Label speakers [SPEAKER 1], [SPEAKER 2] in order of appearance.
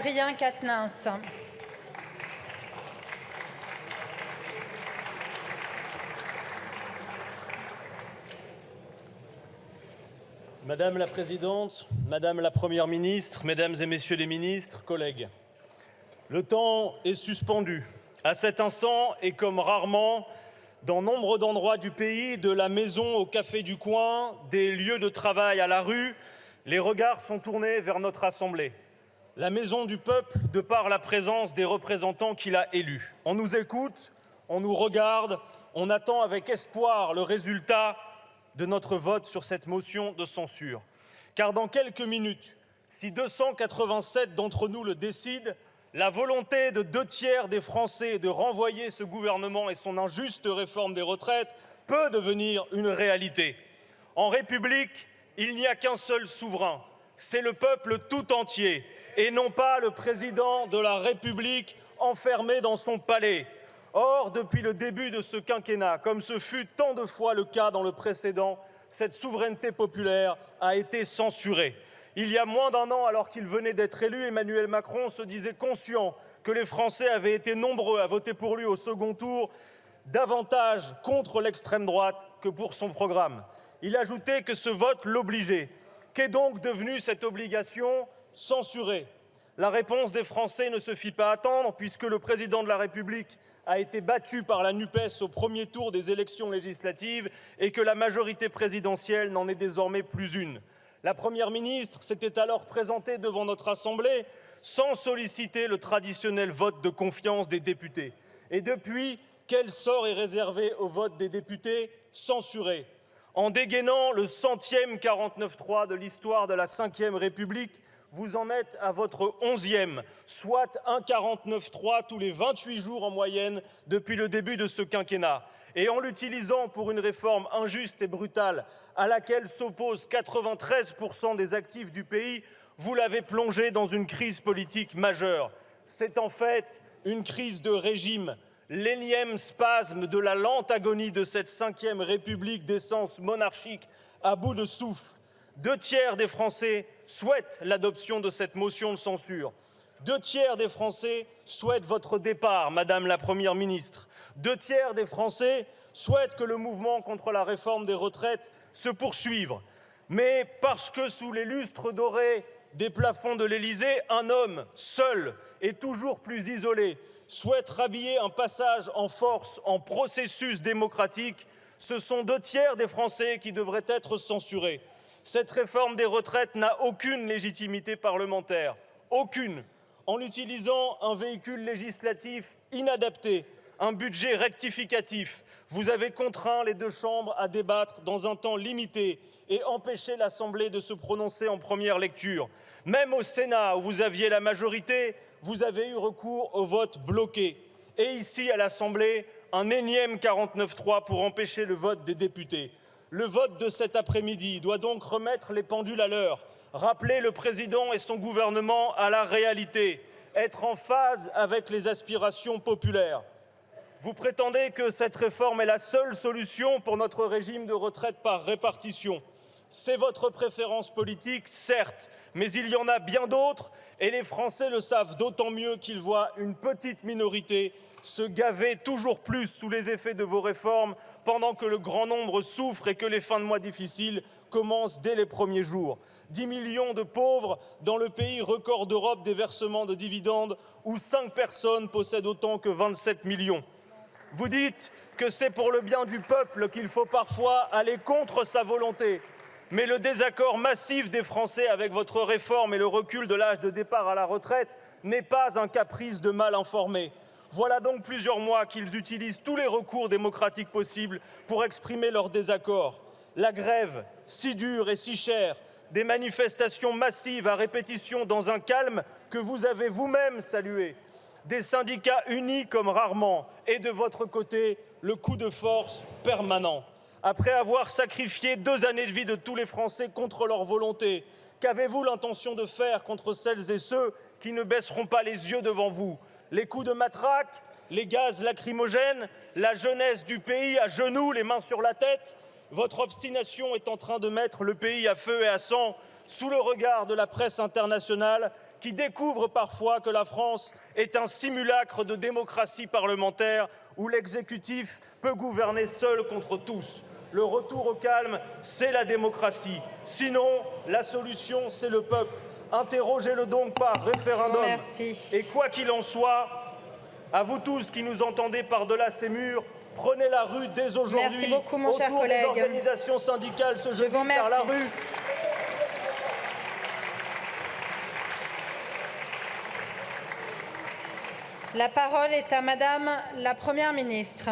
[SPEAKER 1] Adrien Quatennens.
[SPEAKER 2] Madame la Présidente, Madame la Première ministre, Mesdames et Messieurs les ministres, collègues, le temps est suspendu. À cet instant, et comme rarement, dans nombre d'endroits du pays, de la maison au café du coin, des lieux de travail à la rue, les regards sont tournés vers notre Assemblée. La maison du peuple, de par la présence des représentants qu'il a élus. On nous écoute, on nous regarde, on attend avec espoir le résultat de notre vote sur cette motion de censure. Car dans quelques minutes, si 287 d'entre nous le décident, la volonté de 2/3 des Français de renvoyer ce gouvernement et son injuste réforme des retraites peut devenir une réalité. En République, il n'y a qu'un seul souverain, c'est le peuple tout entier, et non pas le président de la République enfermé dans son palais. Or, depuis le début de ce quinquennat, comme ce fut tant de fois le cas dans le précédent, cette souveraineté populaire a été censurée. Il y a moins d'un an, alors qu'il venait d'être élu, Emmanuel Macron se disait conscient que les Français avaient été nombreux à voter pour lui au second tour, davantage contre l'extrême droite que pour son programme. Il ajoutait que ce vote l'obligeait. Qu'est donc devenue cette obligation censurée? La réponse des Français ne se fit pas attendre, puisque le président de la République a été battu par la NUPES au premier tour des élections législatives et que la majorité présidentielle n'en est désormais plus une. La Première ministre s'était alors présentée devant notre Assemblée sans solliciter le traditionnel vote de confiance des députés. Et depuis, quel sort est réservé au vote des députés censurés? En dégainant le 100e 49.3 de l'histoire de la Ve République, vous en êtes à votre 11e, soit un 49.3 tous les 28 jours en moyenne depuis le début de ce quinquennat. Et en l'utilisant pour une réforme injuste et brutale à laquelle s'opposent 93% des actifs du pays, vous l'avez plongé dans une crise politique majeure. C'est en fait une crise de régime, l'énième spasme de la lente agonie de cette Ve République d'essence monarchique à bout de souffle. 2/3 des Français souhaitent l'adoption de cette motion de censure. 2/3 des Français souhaitent votre départ, Madame la Première ministre. 2/3 des Français souhaitent que le mouvement contre la réforme des retraites se poursuive. Mais parce que sous les lustres dorés des plafonds de l'Élysée, un homme seul et toujours plus isolé souhaite rhabiller un passage en force en processus démocratique, ce sont 2/3 des Français qui devraient être censurés. Cette réforme des retraites n'a aucune légitimité parlementaire, aucune. En utilisant un véhicule législatif inadapté, un budget rectificatif, vous avez contraint les deux chambres à débattre dans un temps limité et empêché l'Assemblée de se prononcer en première lecture. Même au Sénat, où vous aviez la majorité, vous avez eu recours au vote bloqué. Et ici, à l'Assemblée, un énième 49.3 pour empêcher le vote des députés. Le vote de cet après-midi doit donc remettre les pendules à l'heure, rappeler le président et son gouvernement à la réalité, être en phase avec les aspirations populaires. Vous prétendez que cette réforme est la seule solution pour notre régime de retraite par répartition. C'est votre préférence politique, certes, mais il y en a bien d'autres et les Français le savent d'autant mieux qu'ils voient une petite minorité se gaver toujours plus sous les effets de vos réformes pendant que le grand nombre souffre et que les fins de mois difficiles commencent dès les premiers jours. 10 millions de pauvres dans le pays record d'Europe des versements de dividendes où 5 personnes possèdent autant que 27 millions. Vous dites que c'est pour le bien du peuple qu'il faut parfois aller contre sa volonté. Mais le désaccord massif des Français avec votre réforme et le recul de l'âge de départ à la retraite n'est pas un caprice de mal informés. Voilà donc plusieurs mois qu'ils utilisent tous les recours démocratiques possibles pour exprimer leur désaccord. La grève, si dure et si chère, des manifestations massives à répétition dans un calme que vous avez vous-même salué, des syndicats unis comme rarement et de votre côté, le coup de force permanent. Après avoir sacrifié 2 années de vie de tous les Français contre leur volonté, qu'avez-vous l'intention de faire contre celles et ceux qui ne baisseront pas les yeux devant vous? Les coups de matraque, les gaz lacrymogènes, la jeunesse du pays à genoux, les mains sur la tête? Votre obstination est en train de mettre le pays à feu et à sang sous le regard de la presse internationale qui découvrent parfois que la France est un simulacre de démocratie parlementaire où l'exécutif peut gouverner seul contre tous. Le retour au calme, c'est la démocratie. Sinon, la solution, c'est le peuple. Interrogez-le donc par référendum. Et quoi qu'il en soit, à vous tous qui nous entendez par-delà ces murs, prenez la rue dès aujourd'hui autour des organisations syndicales ce jeudi, car la rue...
[SPEAKER 1] La parole est à Madame la Première ministre.